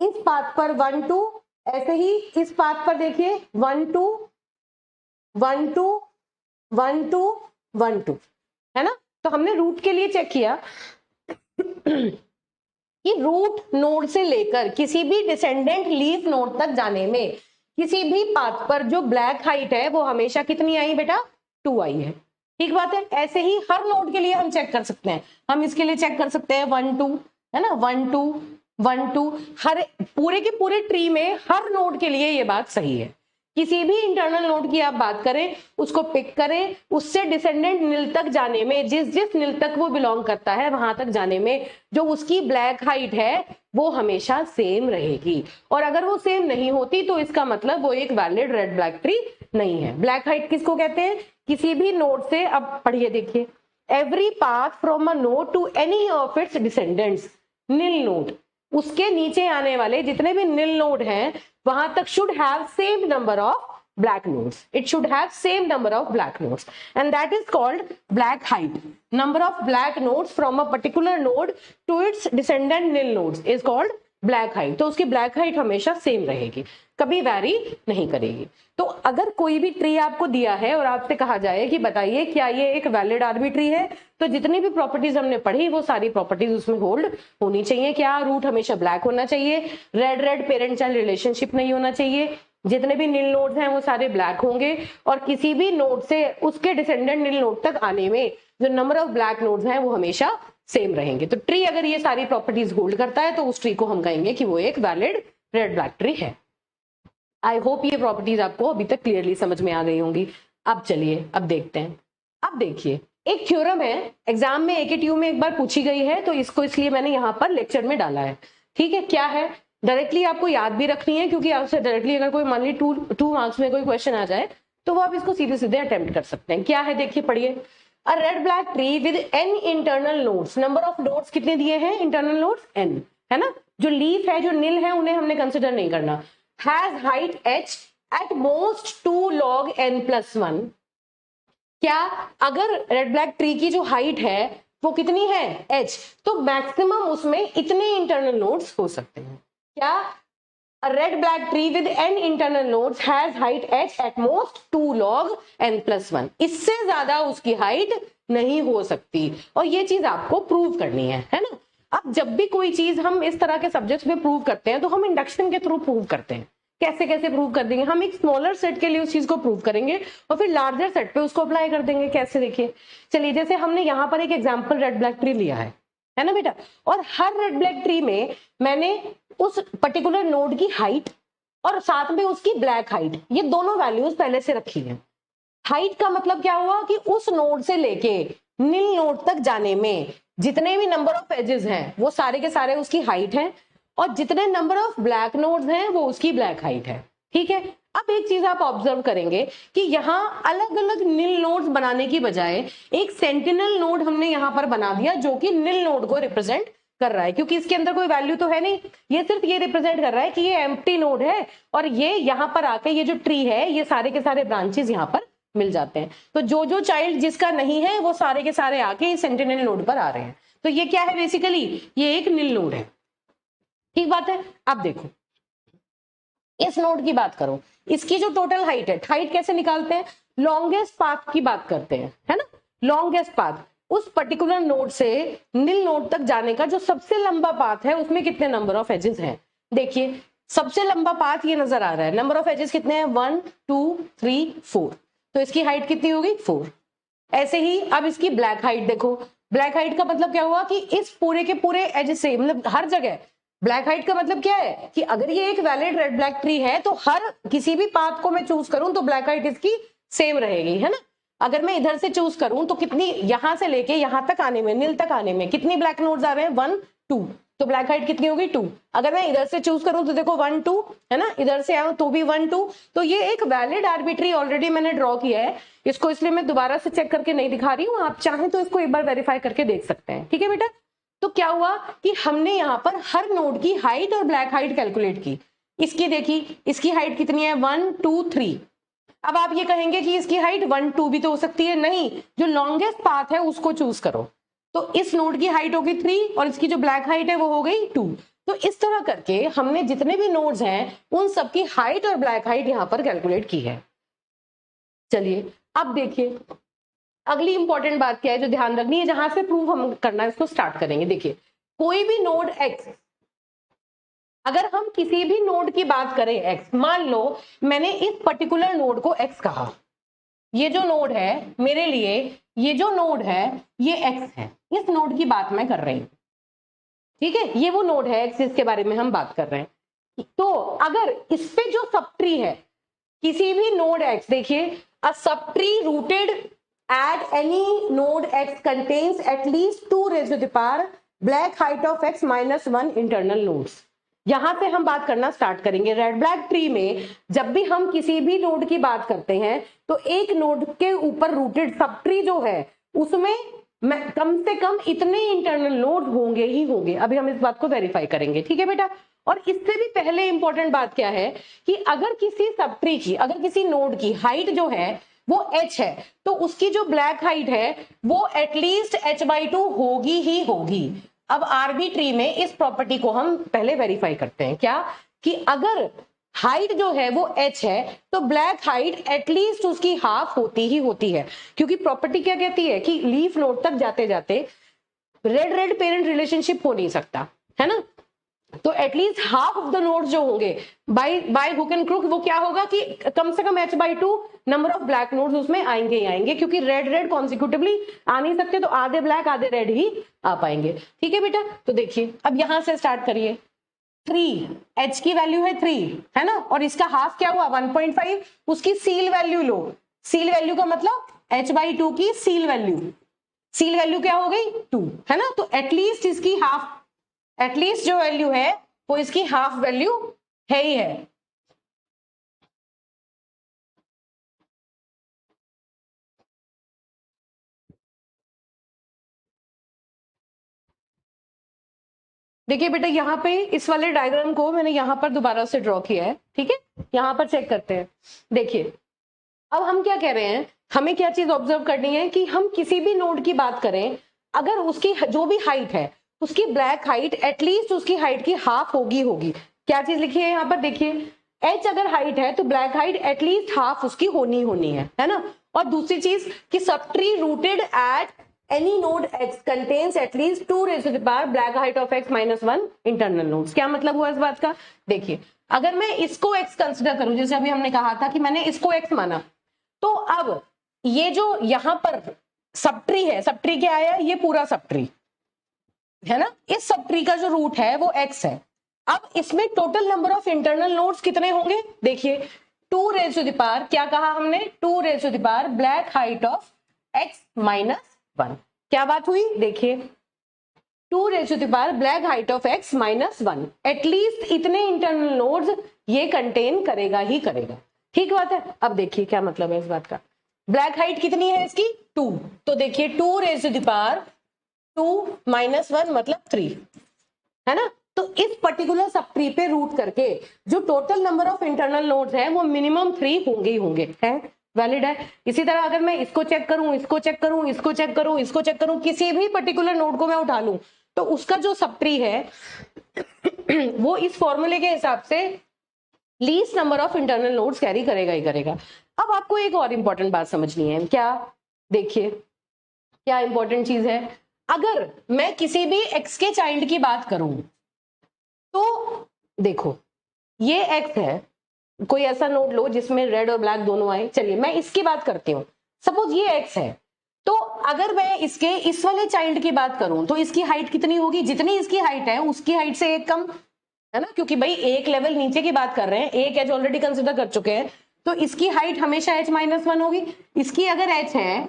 इस पाथ पर 1 2, ऐसे ही इस पाथ पर देखिए 1 2 1 2 1 2 1 2, है ना? तो हमने रूट के लिए चेक किया कि रूट नोड से लेकर किसी भी डिसेंडेंट लीफ नोड तक जाने में किसी भी पाथ पर जो ब्लैक हाइट है वो हमेशा कितनी आई बेटा? 2 आई है। ठीक बात है। ऐसे ही हर नोड के लिए हम चेक कर सकते हैं, हम इसके लिए चेक कर सकते हैं 1 2, है ना? 1 2 1 2, हर पूरे के पूरे ट्री में हर नोड के लिए ये बात सही है। किसी भी इंटरनल नोड की आप बात करें, उसको पिक करें, उससे डिसेंडेंट नील तक जाने में जिस जिस नील तक वो बिलोंग करता है वहां तक जाने में जो उसकी ब्लैक हाइट है वो हमेशा सेम रहेगी। और अगर वो सेम नहीं होती तो इसका मतलब वो एक वैलिड रेड ब्लैक ट्री नहीं है। ब्लैक हाइट किसको कहते हैं? किसी भी नोड से, अब पढ़िए देखिए, every path from a node to any of its descendants, nil node, उसके नीचे आने वाले जितने भी नील नोड हैं वहां तक should have same number of black nodes. It should have same number of black nodes, and that is called black height. Number of black nodes from a particular node to its descendant nil nodes is called black height. तो उसकी black height हमेशा same रहेगी, कभी vary नहीं करेगी। तो अगर कोई भी ट्री आपको दिया है और आपसे कहा जाए कि बताइए क्या ये एक वैलिड आर्बिट्री है, तो जितनी भी प्रॉपर्टीज हमने पढ़ी वो सारी प्रॉपर्टीज उसमें होल्ड होनी चाहिए। क्या? रूट हमेशा ब्लैक होना चाहिए, red red parent child relationship नहीं होना चाहिए, जितने भी नील नोड्स हैं वो सारे ब्लैक होंगे, और किसी भी नोड से उसके डिसेंडेंट नील नोड तक आने में जो नंबर ऑफ ब्लैक नोड्स हैं वो हमेशा सेम रहेंगे। तो ट्री अगर ये सारी प्रॉपर्टीज होल्ड करता है तो उस ट्री को हम कहेंगे कि वो एक वैलिड रेड ब्लैक ट्री है। आई होप ये प्रॉपर्टीज आपको अभी तक क्लियरली समझ में आ गई होंगी। अब चलिए अब देखते हैं। अब देखिए एक थ्योरम है, एग्जाम में AKTU में एक बार पूछी गई है, तो इसको इसलिए मैंने यहाँ पर लेक्चर में डाला है। ठीक है, क्या है? डायरेक्टली आपको याद भी रखनी है, क्योंकि आपसे डायरेक्टली अगर कोई मान ली 2 मार्क्स में कोई क्वेश्चन आ जाए तो वो आप इसको सीधे सीधे अटेम्प्ट कर सकते हैं। क्या है देखिए, पढ़िए। A red black tree with n internal nodes, number of nodes कितने दिए हैं? इंटरनल नोड्स n, है ना? जो लीफ है, जो नील है, उन्हें हमने कंसिडर नहीं करना। Has height h at most 2 log n+1। क्या? अगर रेड ब्लैक ट्री की जो हाइट है वो कितनी है? h, तो मैक्सिमम उसमें इतने इंटरनल नोड्स हो सकते हैं। क्या? A red black tree with n internal nodes has height h at most 2 log n+1। इससे ज्यादा उसकी हाइट नहीं हो सकती, और ये चीज आपको प्रूव करनी है ना? अब जब भी कोई चीज हम इस तरह के सब्जेक्ट्स में प्रूव करते हैं तो हम इंडक्शन के थ्रू प्रूव करते हैं। कैसे कैसे प्रूव कर देंगे? हम एक स्मॉलर सेट के लिए उस चीज को प्रूव करेंगे और फिर लार्जर सेट पे उसको अप्लाई कर देंगे। कैसे? देखिए, चलिए जैसे हमने यहाँ पर एक एग्जाम्पल रेड ब्लैक ट्री लिया है ना बेटा, और हर रेड ब्लैक ट्री में मैंने उस पर्टिकुलर नोड की हाइट और साथ में उसकी ब्लैक हाइट, ये दोनों वैल्यूज पहले से रखी है। हाइट का मतलब क्या हुआ कि उस नोड से लेके नील नोड तक जाने में जितने भी नंबर ऑफ एजेस हैं वो सारे के सारे उसकी हाइट है, और जितने नंबर ऑफ ब्लैक नोड्स हैं वो उसकी ब्लैक हाइट है। ठीक है, अब एक चीज आप ऑब्जर्व करेंगे कि यहाँ अलग अलग नील नोड्स बनाने की बजाय एक सेंटिनल नोड हमने यहाँ पर बना दिया जो कि नील नोड को रिप्रेजेंट कर रहा है, क्योंकि इसके अंदर कोई वैल्यू तो है नहीं, ये सिर्फ ये रिप्रेजेंट कर रहा है कि ये एम्प्टी नोड है, और ये यहाँ पर आके ये जो ट्री है ये सारे के सारे ब्रांचेस यहाँ पर मिल जाते हैं। तो जो जो चाइल्ड जिसका नहीं है वो सारे के सारे आके इस सेंटिनल नोड पर आ रहे हैं। तो ये क्या है? बेसिकली ये एक नील नोड है। ठीक बात है। अब देखो इस नोड की बात करो, इसकी जो टोटल हाइट है, हाइट कैसे निकालते हैं? लॉन्गेस्ट पाथ की बात करते हैं, है ना? लॉन्गेस्ट पाथ, उस पर्टिकुलर नोड से नील नोड तक जाने का जो सबसे लंबा पाथ है उसमें कितने नंबर ऑफ एजेस हैं? देखिए सबसे लंबा पाथ ये नजर आ रहा है। नंबर ऑफ एजेस कितने हैं? 1 2 3 4, तो इसकी हाइट कितनी होगी? 4। ऐसे ही अब इसकी ब्लैक हाइट देखो, ब्लैक हाइट का मतलब क्या हुआ कि इस पूरे के पूरे एज से, मतलब हर जगह ब्लैक हाइट का मतलब क्या है कि अगर ये एक वैलिड रेड ब्लैक ट्री है तो हर किसी भी पाथ को मैं चूज करूं तो ब्लैक हाइट इसकी सेम रहेगी, है ना। अगर मैं इधर से चूज करूं तो कितनी, यहां से लेके यहां तक आने में, नील तक आने में कितनी ब्लैक नोड्स आ रहे हैं, 1 2, तो ब्लैक हाइट कितनी होगी 2। अगर मैं इधर से चूज करूं तो देखो 1 2, है ना, इधर से आऊं तो भी 1 2। तो ये एक वैलिड आर्बिट्री ऑलरेडी मैंने ड्रॉ किया है इसको, इसलिए मैं दोबारा से चेक करके नहीं दिखा रही हूँ, आप चाहें तो इसको एक बार वेरीफाई करके देख सकते हैं, ठीक है बेटा। तो क्या हुआ कि हमने यहाँ पर हर नोड की हाइट और ब्लैक हाइट कैलकुलेट की। इसकी देखी, इसकी हाइट कितनी है 1 2 3। अब आप ये कहेंगे कि इसकी हाइट 1 2 भी तो हो सकती है, नहीं, जो लॉन्गेस्ट पाथ है उसको चूज करो। तो इस नोड की हाइट होगी 3 और इसकी जो ब्लैक हाइट है वो हो गई 2। तो इस तरह करके हमने जितने भी नोड्स हैं उन सबकी हाइट और ब्लैक हाइट यहाँ पर कैलकुलेट की है। चलिए अब देखिए अगली इंपॉर्टेंट बात क्या है जो ध्यान रखनी है, जहां से प्रूव हम करना इसको स्टार्ट करेंगे। देखिए कोई भी नोड x, अगर हम किसी भी नोड की बात करें x, मान लो मैंने इस पर्टिकुलर नोड को x कहा, ये जो नोड है मेरे लिए, ये जो नोड है ये x है, इस नोड की बात मैं कर रही हूं, ठीक है, ये वो नोड है x जिसके बारे में हम बात कर रहे हैं। तो अगर इस पे जो सब ट्री है किसी भी नोड x, देखिए a subtree rooted at any node x contains at least 2 raised to the power black height of x minus 1 internal nodes। यहां से हम बात करना स्टार्ट करेंगे। रेड ब्लैक ट्री में जब भी हम किसी भी नोड की बात करते हैं तो एक नोड के ऊपर रूटेड सब ट्री जो है उसमें कम से कम इतने इंटरनल नोड होंगे ही होंगे। अभी हम इस बात को वेरीफाई करेंगे, ठीक है बेटा। और इससे भी पहले इंपॉर्टेंट बात क्या है कि अगर किसी सब ट्री की, अगर किसी नोड की हाइट जो है वो h है तो उसकी जो ब्लैक हाइट है वो एटलीस्ट h/2 होगी ही होगी। अब आरबी ट्री में इस प्रॉपर्टी को हम पहले वेरीफाई करते हैं, क्या कि अगर हाइट जो है वो h है तो ब्लैक हाइट एटलीस्ट उसकी हाफ होती ही होती है, क्योंकि प्रॉपर्टी क्या कहती है कि लीफ नोड तक जाते जाते रेड रेड पेरेंट रिलेशनशिप हो नहीं सकता, है ना। तो at least half of the nodes जो होंगे बाय हुक एंड क्रूक वो क्या होगा कि कम से कम h/2 number of black nodes उसमें आएंगे ही आएंगे, क्योंकि रेड रेड कॉन्सिक्यूटिवली आ नहीं सकते, तो आधे ब्लैक आधे रेड ही आ पाएंगे, ठीक है बेटा। तो देखिए अब यहां से स्टार्ट करिए, 3 h की वैल्यू है 3, है ना, और इसका हाफ क्या हुआ 1.5, उसकी सील वैल्यू लो, सील वैल्यू का मतलब h/2 की सील वैल्यू क्या हो गई 2, है ना। तो एटलीस्ट इसकी हाफ, एटलीस्ट जो वैल्यू है वो इसकी हाफ वैल्यू है ही है। देखिए बेटा यहाँ पे इस वाले डायग्राम को मैंने यहाँ पर दोबारा से ड्रॉ किया है, ठीक है, यहाँ पर चेक करते हैं। देखिए अब हम क्या कह रहे हैं, हमें क्या चीज ऑब्जर्व करनी है कि हम किसी भी नोड की बात करें, अगर उसकी जो भी हाइट है उसकी ब्लैक हाइट एटलीस्ट उसकी हाइट की हाफ होगी। क्या चीज लिखी है यहाँ पर, देखिए h अगर हाइट है तो ब्लैक हाइट एटलीस्ट हाफ उसकी होनी है ना। और दूसरी चीज कि subtree rooted at any node x contains at least 2 raised to the power black height of x minus 1 internal nodes। क्या मतलब हुआ इस बात का, देखिए अगर मैं इसको x कंसिडर करूं, जैसे अभी हमने कहा था कि मैंने इसको x माना, तो अब ये जो यहां पर सब ट्री है, सब ट्री क्या आया, ये पूरा सब ट्री है ना, इस सब ट्री का जो रूट है वो x है। अब इसमें total number of internal nodes कितने होंगे, देखिए 2 raised to the power, क्या कहा हमने, 2 raised to the power black height of x minus 1। क्या बात हुई, देखिए 2 raised to the power black height of x minus 1, at least इतने इंटरनल नोड्स ये कंटेन करेगा ही करेगा, ठीक बात है। अब देखिए क्या मतलब है इस बात का, ब्लैक हाइट कितनी है इसकी 2, तो देखिए 2 raised to the power 2 minus 1 मतलब 3, है ना। तो इस पर्टिकुलर सब ट्री पे रूट करके जो total number of internal nodes है वो मिनिमम 3 होंगे ही होंगे, है वैलिड है। इसी तरह अगर मैं इसको चेक करूं, इसको चेक करूं, इसको चेक करूं, इसको चेक करूं, किसी भी पर्टिकुलर नोड को मैं उठा लूं तो उसका जो सब ट्री है वो इस फॉर्मूले के हिसाब से least number of internal nodes carry करेगा ही करेगा। अब आपको एक और इंपॉर्टेंट बात समझनी है, क्या, देखिए क्या इंपॉर्टेंट चीज है, अगर मैं किसी भी x के चाइल्ड की बात करूं तो देखो ये x है, कोई ऐसा नोड लो जिसमें रेड और ब्लैक दोनों आए, चलिए मैं इसकी बात करती हूँ, सपोज ये x है, तो अगर मैं इसके इस वाले चाइल्ड की बात करूं तो इसकी हाइट कितनी होगी, जितनी इसकी हाइट है उसकी हाइट से एक कम, है ना, क्योंकि भाई एक लेवल नीचे की बात कर रहे हैं, एक एज ऑलरेडी कंसिडर कर चुके हैं, तो इसकी हाइट हमेशा h-1 होगी। इसकी अगर h है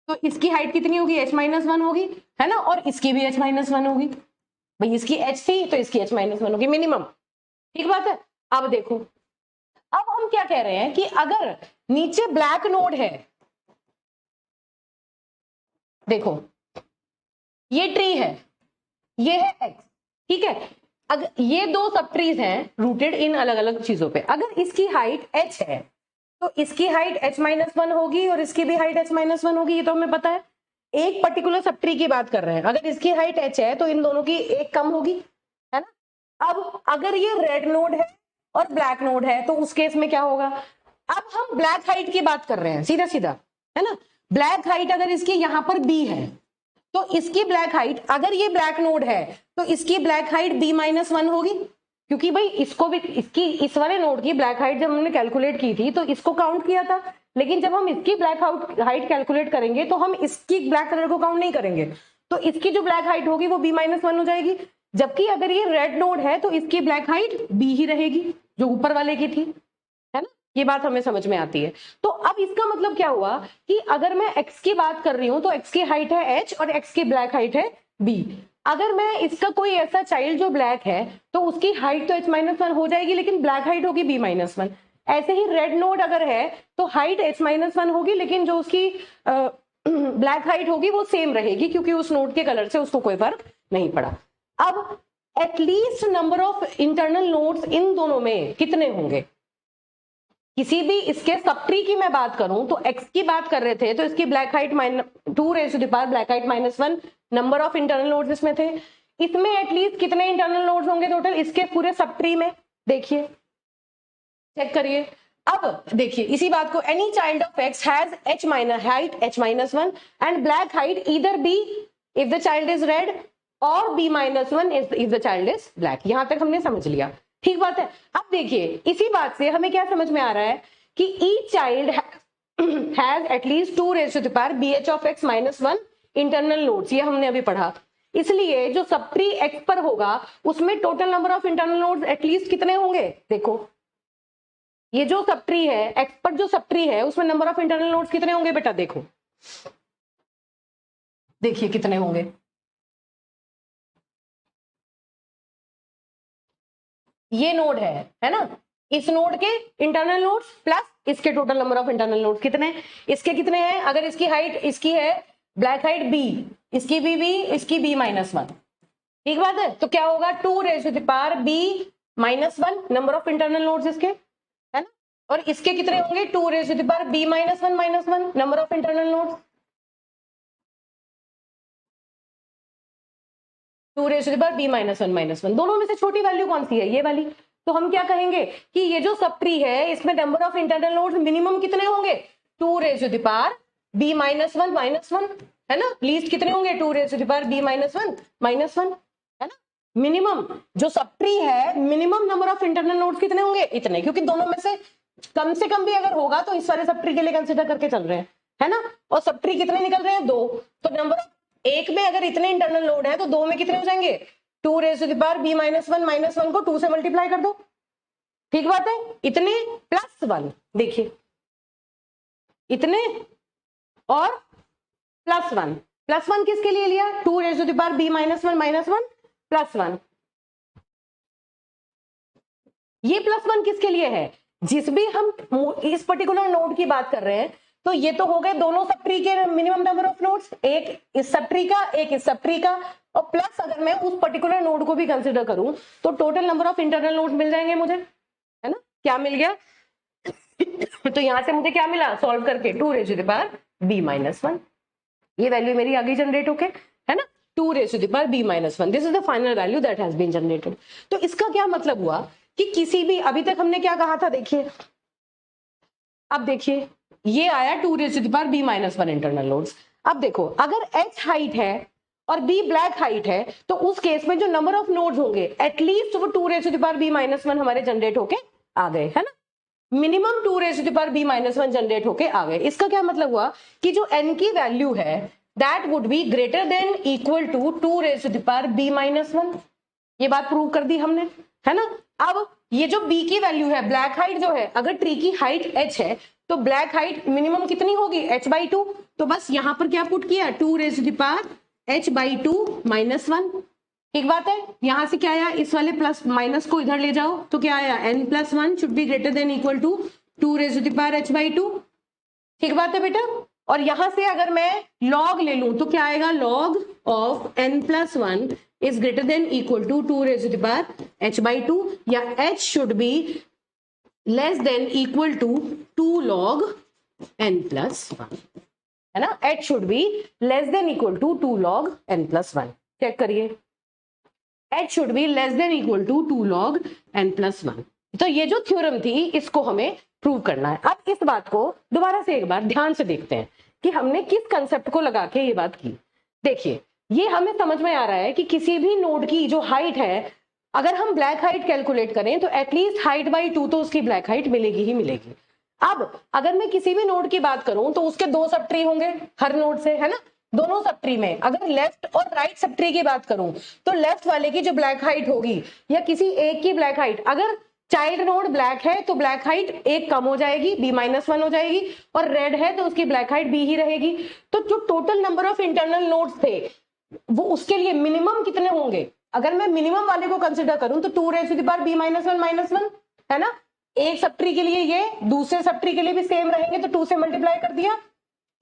तो इसकी हाइट कितनी होगी, h-1 होगी, है ना, और इसकी भी h-1 होगी। भाई इसकी h थी तो इसकी h-1 होगी मिनिमम, ठीक बात है। अब देखो, अब हम क्या कह रहे हैं कि अगर नीचे ब्लैक नोड है, देखो ये ट्री है, ये है x, ठीक है, अगर ये दो सब ट्रीज हैं रूटेड इन अलग अलग चीजों पे, अगर इसकी हाइट h है तो इसकी हाइट h-1 होगी और इसकी भी हाइट h-1 होगी, ये तो हमें पता है। एक पर्टिकुलर सब ट्री की बात कर रहे हैं, अगर इसकी हाइट h है तो इन दोनों की एक कम होगी, है ना। अब अगर ये रेड नोड है और ब्लैक नोड है तो उस केस में क्या होगा, अब हम ब्लैक हाइट की बात कर रहे हैं सीधा सीधा, है ना। ब्लैक हाइट अगर इसकी यहां पर b है तो इसकी ब्लैक हाइट, अगर ये ब्लैक नोड है तो इसकी ब्लैक हाइट b-1 होगी, क्योंकि भाई इसको भी, इसकी इस वाले नोड की ब्लैक हाइट जब हमने कैलकुलेट की थी तो इसको काउंट किया था, लेकिन जब हम इसकी ब्लैक हाइट कैलकुलेट करेंगे तो हम इसकी ब्लैक कलर को काउंट नहीं करेंगे, तो इसकी जो ब्लैक हाइट होगी वो b-1 हो जाएगी। जबकि अगर ये रेड नोड है तो इसकी ब्लैक हाइट b ही रहेगी जो ऊपर वाले की थी, है ना। ये बात हमें समझ में आती है। तो अब इसका मतलब क्या हुआ कि अगर मैं x की बात कर रही हूं तो x की हाइट है h और x की ब्लैक हाइट है b। अगर मैं इसका कोई ऐसा चाइल्ड जो ब्लैक है तो उसकी हाइट तो h-1 हो जाएगी लेकिन ब्लैक हाइट होगी b-1। ऐसे ही रेड नोड अगर है तो हाइट h-1 होगी लेकिन जो उसकी ब्लैक हाइट होगी वो सेम रहेगी, क्योंकि उस नोड के कलर से उसको कोई फर्क नहीं पड़ा। अब at least number of internal nodes इन दोनों में कितने होंगे, किसी भी इसके सब ट्री की मैं बात करूं तो x की बात कर रहे थे तो इसकी black height -2 black height -1 number of internal nodes इसमें थे। इसमें एटलीस्ट कितने इंटरनल नोड्स होंगे टोटल इसके पूरे सब ट्री में, देखिए चेक करिए। अब देखिए इसी बात को, any child of x has height h-1 and black height either b if the child is red और b-1 if the child is black. यहां तक हमने समझ लिया, ठीक बात है। अब देखिए इसी बात से हमें क्या समझ में आ रहा है कि each child has at least 2⁻bh of x-1 internal nodes, ये हमने अभी पढ़ा। इसलिए जो सब ट्री x पर होगा उसमें total number of internal nodes at least कितने होंगे, देखो ये जो सब ट्री है x पर, जो सब ट्री है उसमें नंबर ऑफ इंटरनल नोड्स कितने होंगे बेटा, देखो देखिए कितने होंगे। ये नोड है ना, इस नोड के इंटरनल नोड्स प्लस इसके total number of internal nodes कितने, इसके कितने हैं, अगर इसकी हाइट, इसकी है ब्लैक हाइट b, इसकी भी b, इसकी b-1, ठीक बात है। तो क्या होगा 2⁻b-1 number of internal nodes इसके, है ना, और इसके कितने होंगे 2⁻b-1 number of internal nodes, 2⁻b-1 दोनों में से छोटी वैल्यू कौन सी है, ये वाली। तो हम क्या कहेंगे कि ये जो सब ट्री है इसमें number of internal nodes minimum कितने होंगे 2⁻b-1 है ना, लीस्ट कितने होंगे 2⁻b-1 है ना। मिनिमम जो सब ट्री है minimum number of internal nodes कितने होंगे, इतने, क्योंकि दोनों में से कम भी अगर होगा तो इस वाले सब ट्री के लिए कंसिडर करके चल रहे हैं, है ना। और सब ट्री कितने निकल रहे हैं, 2, तो नंबर ऑफ एक में अगर इतने इंटरनल नोड है तो 2 में कितने हो जाएंगे 2⁻b-1 को 2 से मल्टीप्लाई कर दो, ठीक बात है, इतने प्लस 1, देखिए इतने और प्लस वन किसके लिए लिया 2⁻b-1 प्लस 1, ये प्लस 1 किसके लिए है, जिस भी हम इस पर्टिकुलर नोड की बात कर रहे हैं तो ये तो हो गए दोनों सब ट्री के मिनिमम नंबर ऑफ नोड्स, एक इस सब ट्री का एक इस सब ट्री का, और प्लस अगर मैं उस पर्टिकुलर नोड को भी कंसिडर करूं तो total number of internal nodes मिल जाएंगे मुझे, है ना। क्या मिल गया तो यहां से मुझे क्या मिला सॉल्व करके 2⁻b-1, ये वैल्यू मेरी आगे जनरेट होके, है ना, 2⁻b-1, this is the final value that has been generated. तो इसका क्या मतलब हुआ कि किसी भी, अभी तक हमने क्या कहा था, देखिए अब देखिए ये आया 2⁻b-1 इंटरनल नोड्स। अब देखो अगर h हाइट है और b ब्लैक हाइट है तो उस केस में जो नंबर ऑफ नोड्स होंगे एटलीस्ट वो 2⁻b-1 हमारे जनरेट होके आ गए, है ना, मिनिमम 2⁻b-1 जनरेट होके आ गए। इसका क्या मतलब हुआ कि जो n की वैल्यू है that would be greater than equal to 2⁻b-1, ये बात प्रूव कर दी हमने, है ना। अब ये जो b की वैल्यू है, ब्लैक हाइट जो है, अगर ट्री की हाइट h है तो ब्लैक हाइट मिनिमम कितनी होगी, h/2। तो बस यहां पर क्या पुट किया, 2⁻⁴ h/2 -1। ठीक बात है। यहां से क्या आया, इस वाले प्लस माइनस को इधर ले जाओ तो क्या आया, n+1 should be greater than equal to 2⁻⁴ h/2। ठीक बात है बेटा। और यहां से अगर मैं log ले लूं तो क्या आएगा, log of n+1 is greater than equal to 2⁻⁴ h/2, या h should be less than equal to 2 log n+1, है ना। h should be less than equal to 2 log n+1। Check करिए, h should be less than equal to 2 log n+1। तो ये जो theorem थी इसको हमें प्रूव करना है। अब इस बात को दोबारा से एक बार ध्यान से देखते हैं कि हमने किस कंसेप्ट को लगा के ये बात की। देखिए, ये हमें समझ में आ रहा है कि किसी भी नोड की जो हाइट है, अगर हम ब्लैक हाइट कैलकुलेट करें तो एटलीस्ट हाइट बाई 2 तो उसकी ब्लैक हाइट मिलेगी ही मिलेगी। अब अगर मैं किसी भी नोड की बात करूं तो उसके 2 सब ट्री होंगे हर नोड से, है ना। दोनों सब ट्री में अगर लेफ्ट और राइट सब ट्री की बात करूं तो लेफ्ट वाले की जो ब्लैक हाइट होगी या किसी एक की ब्लैक हाइट, अगर चाइल्ड नोड ब्लैक है तो ब्लैक हाइट एक कम हो जाएगी, b-1 हो जाएगी, और रेड है तो उसकी ब्लैक हाइट b ही रहेगी। तो जो total number of internal nodes थे वो उसके लिए मिनिमम कितने होंगे, अगर मैं मिनिमम वाले को कंसिडर करूं तो 2⁻b-1 है ना। एक सब ट्री के लिए ये, दूसरे सब ट्री के लिए भी सेम रहेंगे तो 2 से मल्टीप्लाई कर दिया,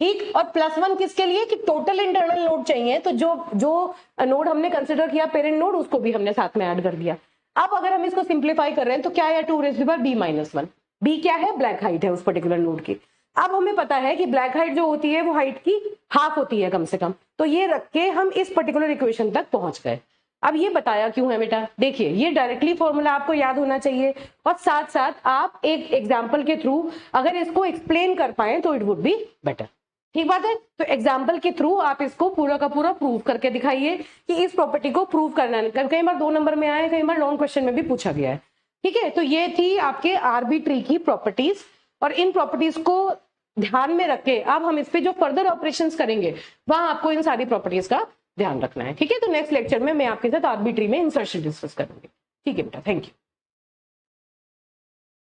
ठीक। और +1 किसके लिए, कि टोटल इंटरनल नोड चाहिए, तो जो नोड हमने कंसिडर किया पेरेंट नोड उसको भी हमने साथ में ऐड कर दिया। अब अगर हम इसको सिंप्लीफाई कर रहे हैं तो क्या है, 2⁻b-1, b क्या है, ब्लैक हाइट है उस पर्टिकुलर नोड की। अब हमें पता है कि ब्लैक हाइट जो होती है वो हाइट की हाफ होती है कम से कम, तो ये रख के हम इस पर्टिकुलर इक्वेशन तक पहुंच गए। अब ये बताया क्यों है बेटा, देखिए ये डायरेक्टली फॉर्मूला आपको याद होना चाहिए, और साथ साथ आप एक एग्जाम्पल के थ्रू अगर इसको एक्सप्लेन कर पाए तो इट वुड बी बेटर। ठीक बात है। तो एग्जाम्पल के थ्रू आप इसको पूरा का पूरा प्रूव करके दिखाइए कि इस प्रॉपर्टी को प्रूव करना है। कई बार 2 नंबर में आए, कई बार लॉन्ग क्वेश्चन में भी पूछा गया है। ठीक है, तो ये थी आपके आरबी ट्री की प्रॉपर्टीज, और इन प्रॉपर्टीज को ध्यान में रख के अब हम इस पे जो फर्दर ऑपरेशंस करेंगे वहां आपको इन सारी प्रॉपर्टीज का ध्यान रखना है। ठीक है, तो नेक्स्ट लेक्चर में मैं आपके साथ आरबी ट्री में इंसर्शन डिस्कस करूंगी। ठीक है बेटा, थैंक यू।